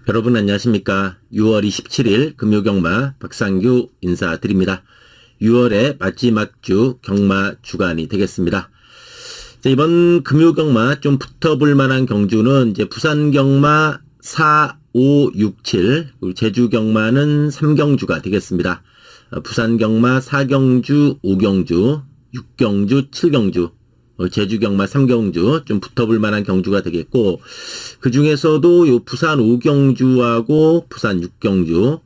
여러분 안녕하십니까. 6월 27일 금요경마 박상규 인사드립니다. 6월의 마지막 주 경마 주간이 되겠습니다. 자, 이번 금요경마 좀 붙어볼 만한 경주는 이제 부산경마 4, 5, 6, 7, 그리고 제주경마는 3경주가 되겠습니다. 부산경마 4경주, 5경주, 6경주, 7경주, 제주경마 3경주 좀 붙어볼 만한 경주가 되겠고, 그 중에서도 요 부산 5경주하고 부산 6경주,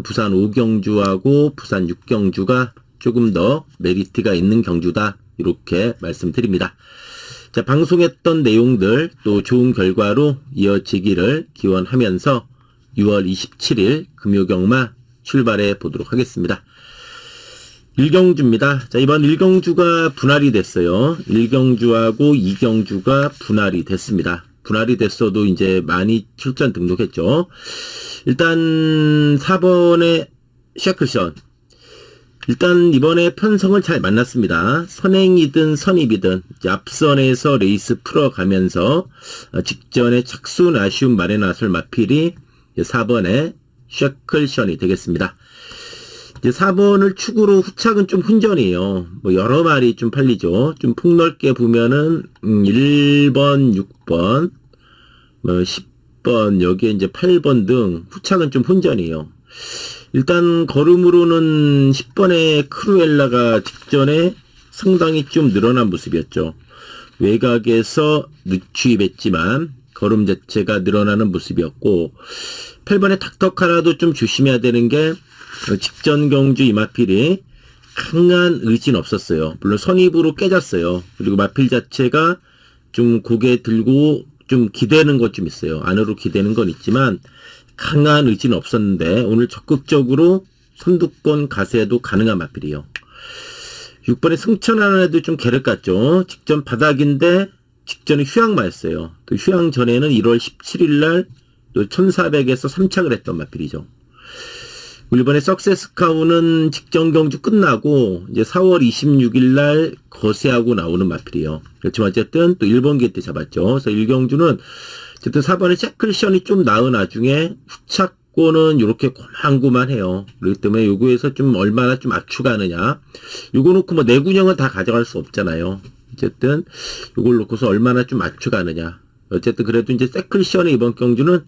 부산 5경주하고 부산 6경주가 조금 더 메리트가 있는 경주다, 이렇게 말씀드립니다. 자, 방송했던 내용들 또 좋은 결과로 이어지기를 기원하면서 6월 27일 금요경마 출발해 보도록 하겠습니다. 1경주입니다. 자, 이번 1경주가 분할이 됐어요. 1경주하고 2경주가 분할이 됐습니다. 분할이 됐어도 이제 많이 출전 등록했죠. 일단 4번의 샤클션. 일단 이번에 편성을 잘 만났습니다. 선행이든 선입이든 앞선에서 레이스 풀어가면서 직전에 착순 아쉬움 말에 나설 마필이 4번의 샤클션이 되겠습니다. 이제 4번을 축으로 후착은 좀 훈전이에요. 뭐 여러 마리 좀 팔리죠. 좀 폭넓게 보면은 1번, 6번, 뭐 10번, 여기에 이제 8번 등 후착은 좀 훈전이에요. 일단 걸음으로는 10번의 크루엘라가 직전에 상당히 좀 늘어난 모습이었죠. 외곽에서 늦추입했지만 걸음 자체가 늘어나는 모습이었고, 8번의 닥터카라도 좀 조심해야 되는 게 직전 경주 이마필이 강한 의지는 없었어요. 물론 선입으로 깨졌어요. 그리고 마필 자체가 좀 고개 들고 좀 기대는 것 좀 있어요. 안으로 기대는 건 있지만 강한 의지는 없었는데 오늘 적극적으로 선두권 가세도 가능한 마필이에요. 6번의 승천하는 애도 좀 계륵 같죠. 직전 바닥인데 직전에 휴양마였어요. 또 휴양 전에는 1월 17일 날 또 1400에서 3착을 했던 마필이죠. 이번에 석세스카우는 직전 경주 끝나고 이제 4월 26일 날 거세하고 나오는 마필이에요. 그렇지만 어쨌든 또 1번 게이트 잡았죠. 그래서 1경주는 어쨌든 4번의 샤클션이 좀 나은 와중에 후착권은 이렇게 고만고만해요. 그렇기 때문에 요거에서 좀 얼마나 좀 압축하느냐. 요거 놓고 뭐 내군형은 다 가져갈 수 없잖아요. 어쨌든 요걸 놓고서 얼마나 좀 압축하느냐. 어쨌든 그래도 이제 세클션의 이번 경주는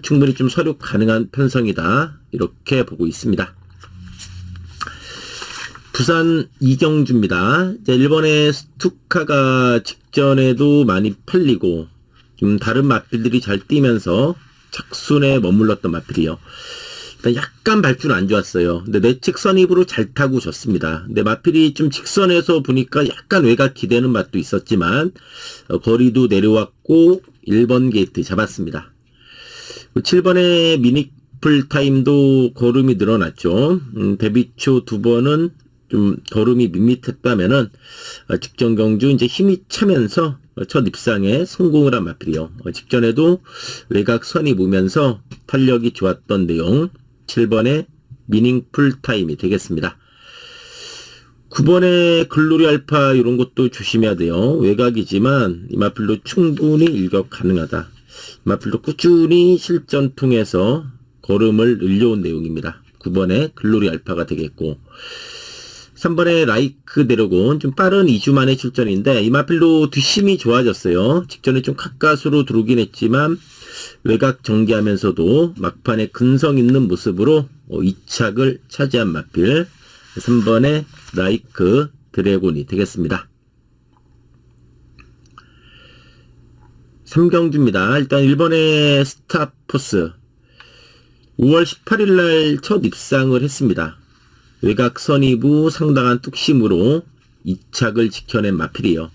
충분히 좀 서륙 가능한 편성이다, 이렇게 보고 있습니다. 부산 2경주입니다. 일본의 스투카가 직전에도 많이 팔리고 좀 다른 마필들이 잘 뛰면서 착순에 머물렀던 마필이요. 일단 약간 발주는 안 좋았어요. 근데 내측 선입으로 잘 타고 졌습니다. 근데 마필이 좀 직선에서 보니까 약간 외곽 기대는 맛도 있었지만 거리도 내려왔고 1번 게이트 잡았습니다. 7번의 미니풀 타임도 걸음이 늘어났죠. 데뷔초 2번은 좀 걸음이 밋밋했다면은 직전 경주 이제 힘이 차면서 첫 입상에 성공을 한 마필이요. 직전에도 외곽 선입 오면서 탄력이 좋았던 내용. 7번의 미닝풀 타임이 되겠습니다. 9번의 글로리 알파 이런 것도 조심해야 돼요. 외곽이지만 이 마필도 충분히 일격 가능하다. 이 마필도 꾸준히 실전 통해서 걸음을 늘려온 내용입니다. 9번의 글로리 알파가 되겠고, 3번의 라이크 데려곤 좀 빠른 2주 만의 출전인데 이 마필도 뒷심이 좋아졌어요. 직전에 좀 가까스로 들어오긴 했지만 외곽 전개하면서도 막판에 근성 있는 모습으로 2착을 차지한 마필 3번의 라이크 드래곤이 되겠습니다. 3경주입니다. 일단 1번의 스타포스 5월 18일 날 첫 입상을 했습니다. 외곽 선입후 상당한 뚝심으로 2착을 지켜낸 마필이에요.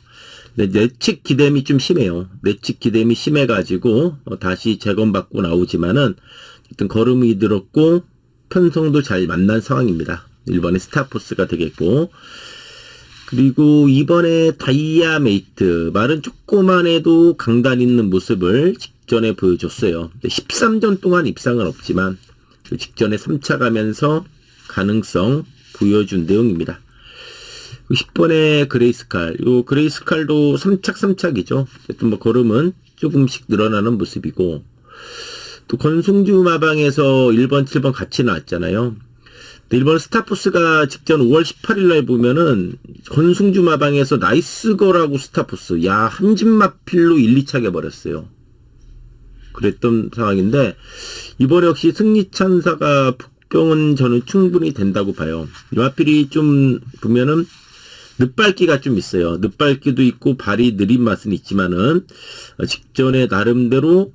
내측 기댐이 좀 심해요. 내측 기댐이 심해가지고 다시 재검받고 나오지만은 어떤 걸음이 들었고 편성도 잘 만난 상황입니다. 1번의 스타포스가 되겠고, 그리고 2번의 다이아메이트 말은 조그만 해도 강단 있는 모습을 직전에 보여줬어요. 13전 동안 입상은 없지만 직전에 3차 가면서 가능성 보여준 내용입니다. 10번의 그레이스칼, 요 그레이스칼도 3착 3착이죠. 어쨌든 뭐 걸음은 조금씩 늘어나는 모습이고, 또 권승주 마방에서 1번, 7번 같이 나왔잖아요. 1번 스타포스가 직전 5월 18일 날 보면은 권승주 마방에서 나이스거라고 스타포스, 야, 한진마필로 1, 2차 개버렸어요. 그랬던 상황인데, 이번에 역시 승리찬사가 북경은 저는 충분히 된다고 봐요. 이 마필이 좀 보면은 늦발기가 좀 있어요. 늦발기도 있고 발이 느린 맛은 있지만은 직전에 나름대로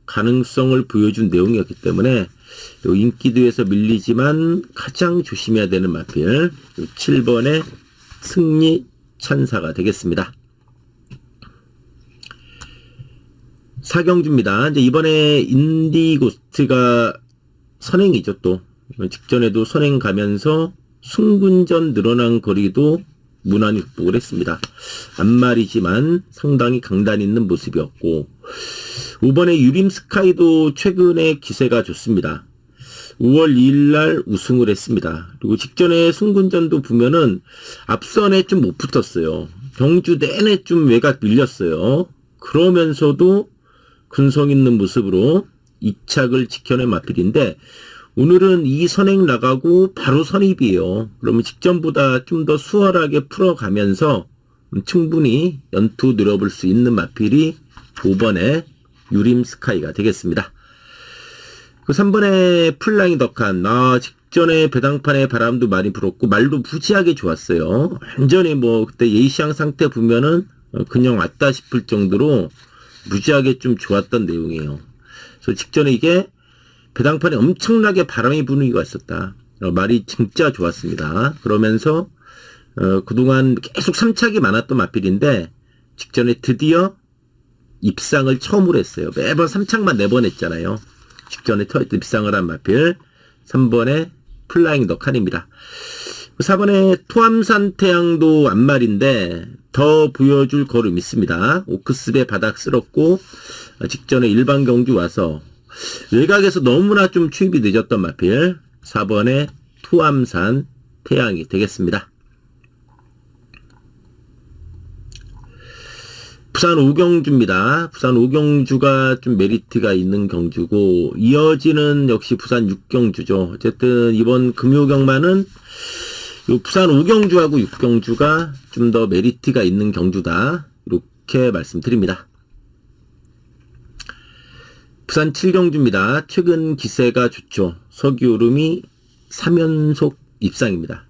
가능성을 보여준 내용이었기 때문에 인기도에서 밀리지만 가장 조심해야 되는 마필 7번의 승리찬사가 되겠습니다. 사경주입니다. 이제 이번에 인디고스트가 선행이죠. 또 직전에도 선행 가면서 승군전 늘어난 거리도 무난히 극복을 했습니다. 앞말이지만 상당히 강단 있는 모습이었고 5번의 유림스카이도 최근에 기세가 좋습니다. 5월 2일날 우승을 했습니다. 그리고 직전에 승군전도 보면은 앞선에 좀 못 붙었어요. 경주 내내 좀 외곽 밀렸어요. 그러면서도 근성 있는 모습으로 2착을 지켜낸 마필인데 오늘은 이 선행 나가고 바로 선입이에요. 그러면 직전보다 좀 더 수월하게 풀어가면서 충분히 연투 늘어볼 수 있는 마필이 5번의 유림스카이가 되겠습니다. 그 3번의 플라잉 덕한, 직전에 배당판에 바람도 많이 불었고 말도 무지하게 좋았어요. 완전히 뭐 그때 예시양 상태 보면은 그냥 왔다 싶을 정도로 무지하게 좀 좋았던 내용이에요. 그래서 직전에 이게 배당판에 엄청나게 바람이 부는 이유가 있었다. 말이 진짜 좋았습니다. 그러면서 그동안 계속 3착이 많았던 마필인데 직전에 드디어 입상을 처음으로 했어요. 매번 3착만 4번 했잖아요. 직전에 입상을 한 마필 3번의 플라잉 더 칸입니다. 4번의 토암산 태양도 앞말인데 더 보여줄 걸음 있습니다. 오크스배 바닥 쓸었고 직전에 일반 경주 와서 외곽에서 너무나 좀 추입이 늦었던 마필 4번의 토암산 태양이 되겠습니다. 부산 오경주입니다. 부산 오경주가 좀 메리트가 있는 경주고 이어지는 역시 부산 육경주죠. 어쨌든 이번 금요경마는 부산 오경주하고 육경주가 좀 더 메리트가 있는 경주다. 이렇게 말씀드립니다. 부산 7경주입니다. 최근 기세가 좋죠. 서기오름이 3연속 입상입니다.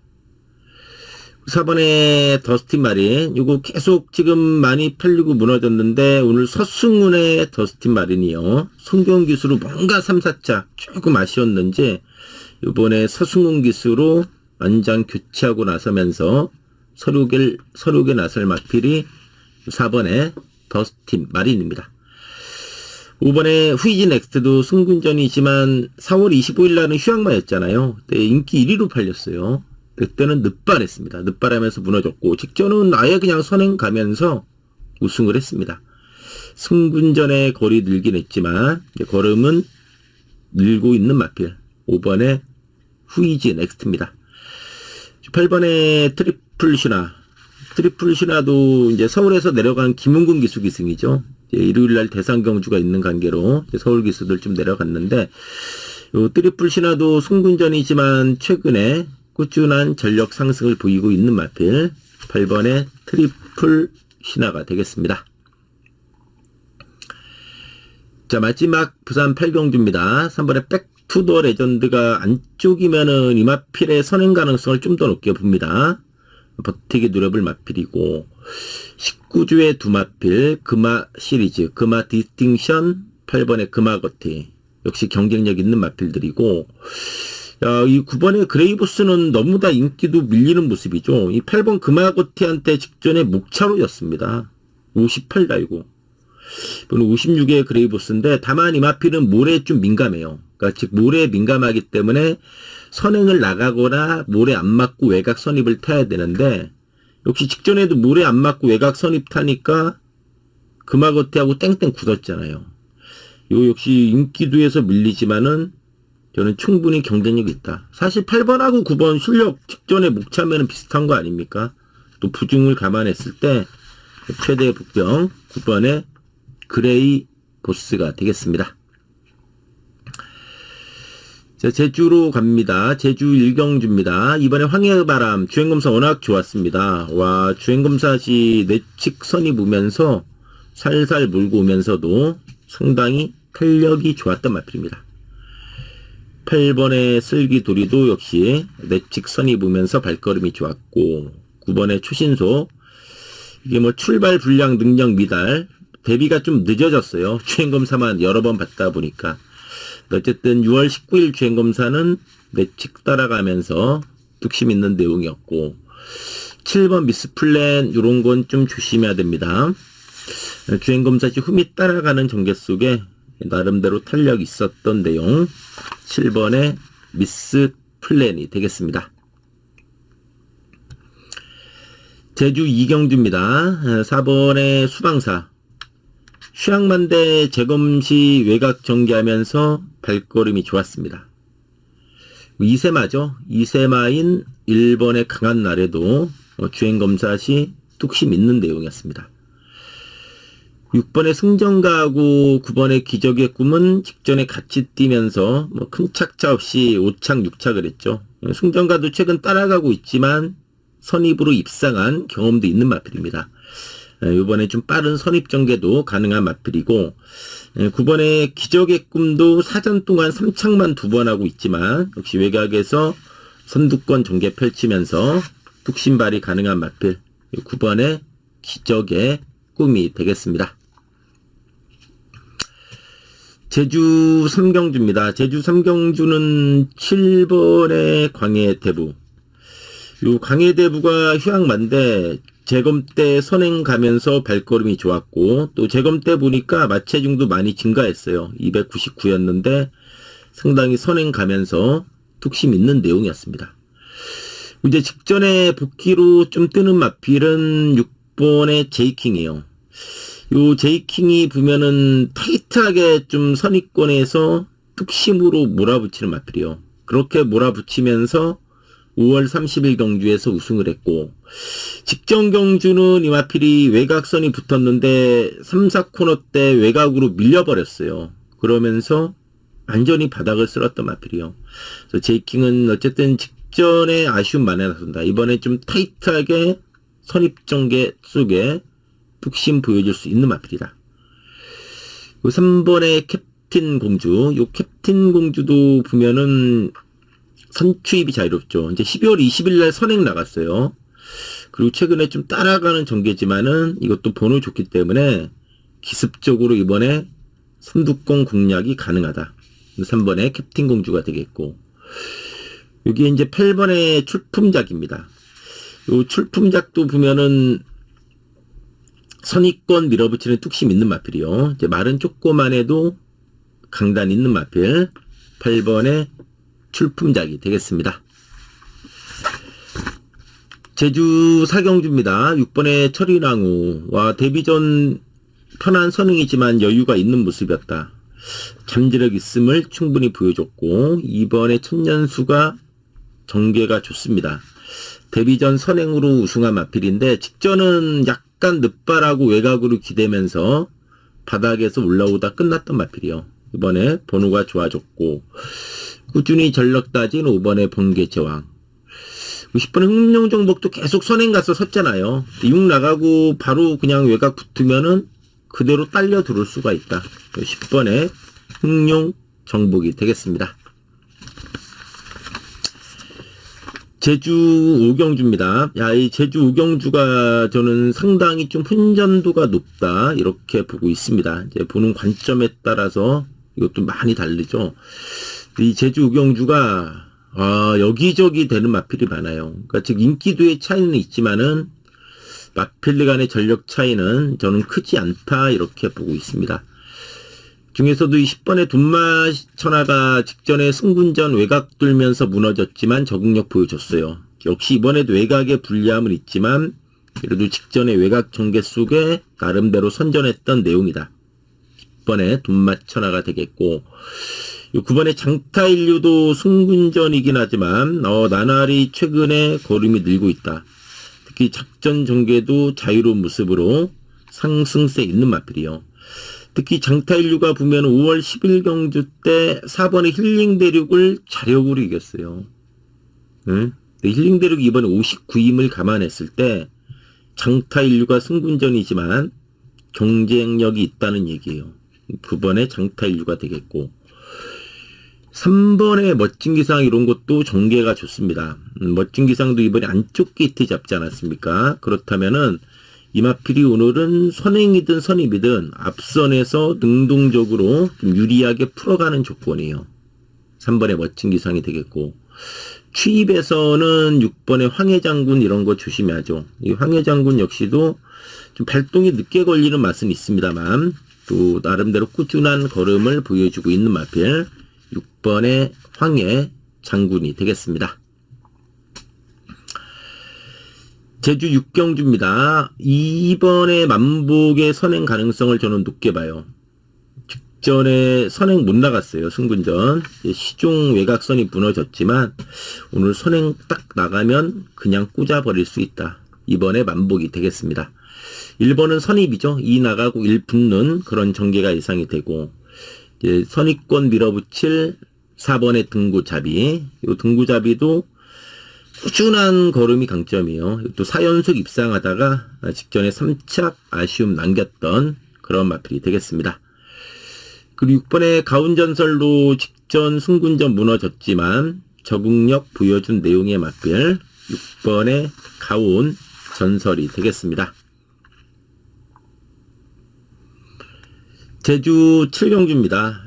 4번의 더스틴 마린, 이거 계속 지금 많이 팔리고 무너졌는데 오늘 서승훈의 더스틴 마린이요. 송경 기수로 뭔가 3, 4차 조금 아쉬웠는지 이번에 서승훈 기수로 완장 교체하고 나서면서 서륙에 나설 마필이 4번의 더스틴 마린입니다. 5번에 후이지 넥스트도 승군전이지만 4월 25일 날은 휴양마였잖아요. 그때 인기 1위로 팔렸어요. 그때는 늦발했습니다. 늦발하면서 무너졌고 직전은 아예 그냥 선행 가면서 우승을 했습니다. 승군전의 거리 늘긴 했지만 걸음은 늘고 있는 마필 5번의 후이지 넥스트입니다. 8번의 트리플 신화도 이제 서울에서 내려간 김은근 기수 기승이죠. 일요일날 대상 경주가 있는 관계로 서울 기수들 좀 내려갔는데 요 트리플 신화도 승군전이지만 최근에 꾸준한 전력 상승을 보이고 있는 마필 8번의 트리플 신화가 되겠습니다. 자, 마지막 부산 8경주입니다. 3번의 백투더 레전드가 안쪽이면은 이 마필의 선행 가능성을 좀 더 높게 봅니다. 버티기 노려볼 마필이고 19주의 두 마필 금화 시리즈 금화 디스팅션 8번의 금화거티 역시 경쟁력 있는 마필들이고 이 9번의 그레이보스는 너무나 인기도 밀리는 모습이죠. 이 8번 금화거티한테 직전에 목차로 졌습니다. 58달고. 이번에 56의 그레이보스인데 다만 이 마필은 모래에 좀 민감해요. 그러니까 즉 모래에 민감하기 때문에 선행을 나가거나 모래 안 맞고 외곽 선입을 타야 되는데 역시 직전에도 모래 안 맞고 외곽 선입 타니까 금화거티하고 땡땡 굳었잖아요. 요 역시 인기도에서 밀리지만은 저는 충분히 경쟁력이 있다. 사실 8번하고 9번 실력 직전에 목차면은 비슷한 거 아닙니까? 또 부중을 감안했을 때 최대 복병 9번의 그레이 보스가 되겠습니다. 자, 제주로 갑니다. 제주 일경주입니다. 이번에 황해바람 주행검사 워낙 좋았습니다. 와, 주행검사 시 내측선이 보면서 살살 몰고 오면서도 상당히 탄력이 좋았던 마필입니다. 8번의 슬기돌이도 역시 내측선이 보면서 발걸음이 좋았고, 9번의 초신소, 이게 뭐 출발 불량 능력 미달, 대비가 좀 늦어졌어요. 주행검사만 여러 번 받다 보니까. 어쨌든 6월 19일 주행검사는 내측 따라가면서 뚝심 있는 내용이었고, 7번 미스플랜 요런 건 좀 조심해야 됩니다. 주행검사 시 흠이 따라가는 전개 속에 나름대로 탄력이 있었던 내용, 7번의 미스플랜이 되겠습니다. 제주 이경주입니다. 4번의 수방사, 휴양만대 재검시 외곽 전개하면서 발걸음이 좋았습니다. 이세마죠. 이세마인 1번의 강한 날에도 주행검사 시 뚝심 있는 내용이었습니다. 6번의 승전가하고 9번의 기적의 꿈은 직전에 같이 뛰면서 큰 착차 없이 5착 6착을 했죠. 승전가도 최근 따라가고 있지만 선입으로 입상한 경험도 있는 마필입니다. 이번에 좀 빠른 선입 전개도 가능한 마필이고, 9번의 기적의 꿈도 사전 동안 3착만 2번 하고 있지만 역시 외곽에서 선두권 전개 펼치면서 뚝심발이 가능한 마필, 9번의 기적의 꿈이 되겠습니다. 제주 삼경주입니다. 제주 삼경주는 7번의 광해대부. 요 광해대부가 휴양만데 재검 때 선행 가면서 발걸음이 좋았고, 또 재검 때 보니까 마체중도 많이 증가했어요. 299였는데 상당히 선행 가면서 뚝심 있는 내용이었습니다. 이제 직전에 복귀로 좀 뜨는 마필은 6번의 제이킹이에요. 요 제이킹이 보면은 타이트하게 좀 선입권에서 뚝심으로 몰아붙이는 마필이요. 그렇게 몰아붙이면서 5월 30일 경주에서 우승을 했고, 직전 경주는 이 마필이 외곽선이 붙었는데 3, 4코너 때 외곽으로 밀려버렸어요. 그러면서 완전히 바닥을 쓸었던 마필이요. 그래서 제이킹은 어쨌든 직전에 아쉬움 많이 났습니다. 이번에 좀 타이트하게 선입전개 속에 뚝심 보여줄 수 있는 마필이다. 3번의 캡틴 공주, 요 캡틴 공주도 보면은 선추입이 자유롭죠. 이제 12월 20일 날 선행 나갔어요. 그리고 최근에 좀 따라가는 전개지만은 이것도 번호 좋기 때문에 기습적으로 이번에 선두권 공략이 가능하다. 3번의 캡틴 공주가 되겠고, 여기 이제 8번의 출품작입니다. 요 출품작도 보면은 선입권 밀어붙이는 뚝심 있는 마필이요. 이제 말은 조그만 해도 강단 있는 마필, 8번의 출품작이 되겠습니다. 제주 사경주입니다. 6번의 철이랑우. 와, 데뷔전 편한 선행이지만 여유가 있는 모습이었다. 잠재력 있음을 충분히 보여줬고, 2번의 천년수가 전개가 좋습니다. 데뷔전 선행으로 우승한 마필인데 직전은 약간 늦발하고 외곽으로 기대면서 바닥에서 올라오다 끝났던 마필이요. 이번에 번호가 좋아졌고, 꾸준히 전력 따진 5번의 번개 제왕. 10번의 흥룡정복도 계속 선행 가서 섰잖아요. 6 나가고 바로 그냥 외곽 붙으면은 그대로 딸려 들어올 수가 있다. 10번의 흥룡정복이 되겠습니다. 제주 오경주입니다. 이 제주 오경주가 저는 상당히 좀 훈전도가 높다, 이렇게 보고 있습니다. 이제 보는 관점에 따라서 이것도 많이 다르죠. 이 제주 오경주가 여기저기 되는 마필이 많아요. 그러니까 즉 인기도의 차이는 있지만은 마필 간의 전력 차이는 저는 크지 않다, 이렇게 보고 있습니다. 중에서도 이 10번의 돈마천하가 직전에 승군전 외곽 돌면서 무너졌지만 적응력 보여줬어요. 역시 이번에도 외곽에 불리함은 있지만 그래도 직전에 외곽 전개 속에 나름대로 선전했던 내용이다. 10번의 돈마천하가 되겠고, 9번의 장타인류도 승군전이긴 하지만 나날이 최근에 걸음이 늘고 있다. 특히 작전 전개도 자유로운 모습으로 상승세 있는 마필이요. 특히 장타일류가 보면 5월 10일 경주 때 4번의 힐링 대륙을 자력으로 이겼어요. 응? 힐링 대륙이 이번에 59임을 감안했을 때 장타일류가 승군전이지만 경쟁력이 있다는 얘기예요. 9번의 장타일류가 되겠고, 3번의 멋진 기상 이런 것도 전개가 좋습니다. 멋진 기상도 이번에 안쪽 게이트 잡지 않았습니까? 그렇다면은 이마필이 오늘은 선행이든 선입이든 앞선에서 능동적으로 좀 유리하게 풀어가는 조건이에요. 3번의 멋진 기상이 되겠고, 취입에서는 6번의 황해장군 이런 거 조심해야죠. 이 황해장군 역시도 좀 발동이 늦게 걸리는 맛은 있습니다만 또 나름대로 꾸준한 걸음을 보여주고 있는 마필 6번의 황해장군이 되겠습니다. 제주 6경주입니다. 2번의 만복의 선행 가능성을 저는 높게 봐요. 직전에 선행 못 나갔어요. 승군전. 시종 외곽선이 무너졌지만 오늘 선행 딱 나가면 그냥 꽂아버릴 수 있다. 2번의 만복이 되겠습니다. 1번은 선입이죠. 2 나가고 1 붙는 그런 전개가 예상이 되고, 이제 선입권 밀어붙일 4번의 등구잡이. 이 등구잡이도 꾸준한 걸음이 강점이에요. 또 4연속 입상하다가 직전에 3착 아쉬움 남겼던 그런 마필이 되겠습니다. 그리고 6번의 가운전설로 직전 승군전 무너졌지만 적응력 보여준 내용의 마필 6번의 가온 전설이 되겠습니다. 제주 7경주입니다.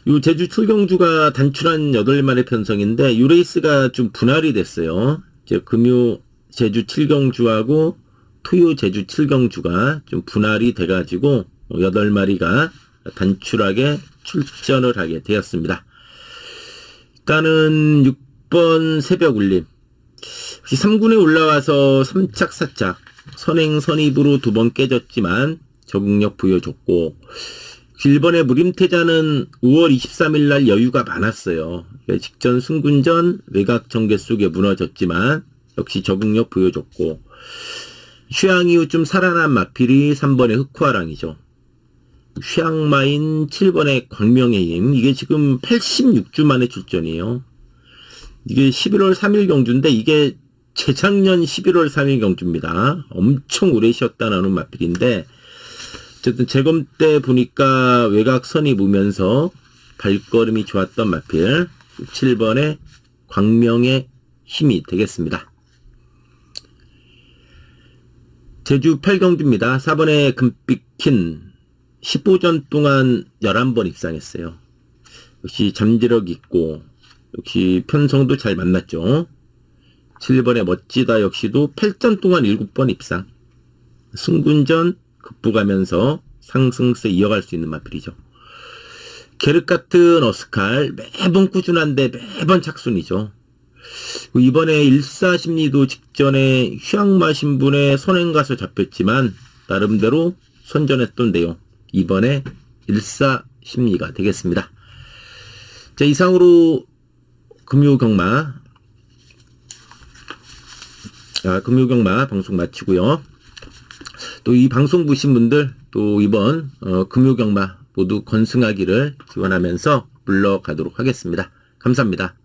이 제주 7경주가 단출한 8마리 편성인데 이 레이스가 좀 분할이 됐어요. 이제 금요 제주 7경주하고 토요 제주 7경주가 좀 분할이 돼가지고 8마리가 단출하게 출전을 하게 되었습니다. 일단은 6번 새벽 울림. 3군에 올라와서 3착 4착 선행 선입으로 2번 깨졌지만 적응력 보여줬고, 1번의 무림태자는 5월 23일 날 여유가 많았어요. 직전 승군전 외곽 전개 속에 무너졌지만 역시 적응력 보여줬고, 휴양 이후 좀 살아난 마필이 3번의 흑화랑이죠. 휴양마인 7번의 광명의 힘. 이게 지금 86주 만에 출전이에요. 이게 11월 3일 경주인데 이게 재작년 11월 3일 경주입니다. 엄청 오래 쉬었다 나오는 마필인데, 어쨌든 재검 때 보니까 외곽선이 보면서 발걸음이 좋았던 마필 7번의 광명의 힘이 되겠습니다. 제주 8경주입니다. 4번의 금빛킨 15전 동안 11번 입상했어요. 역시 잠재력 있고 역시 편성도 잘 만났죠. 7번의 멋지다 역시도 8전 동안 7번 입상. 승군전 극복하면서 상승세 이어갈 수 있는 마필이죠. 게륵 같은 어스칼 매번 꾸준한데 매번 착순이죠. 이번에 14심리도 직전에 휴양마 신분의 선행 가서 잡혔지만 나름대로 선전했던 내용, 이번에 14심리가 되겠습니다. 자, 이상으로 금요경마 방송 마치고요. 또 이 방송 보신 분들 또 이번 금요경마 모두 건승하기를 기원하면서 물러가도록 하겠습니다. 감사합니다.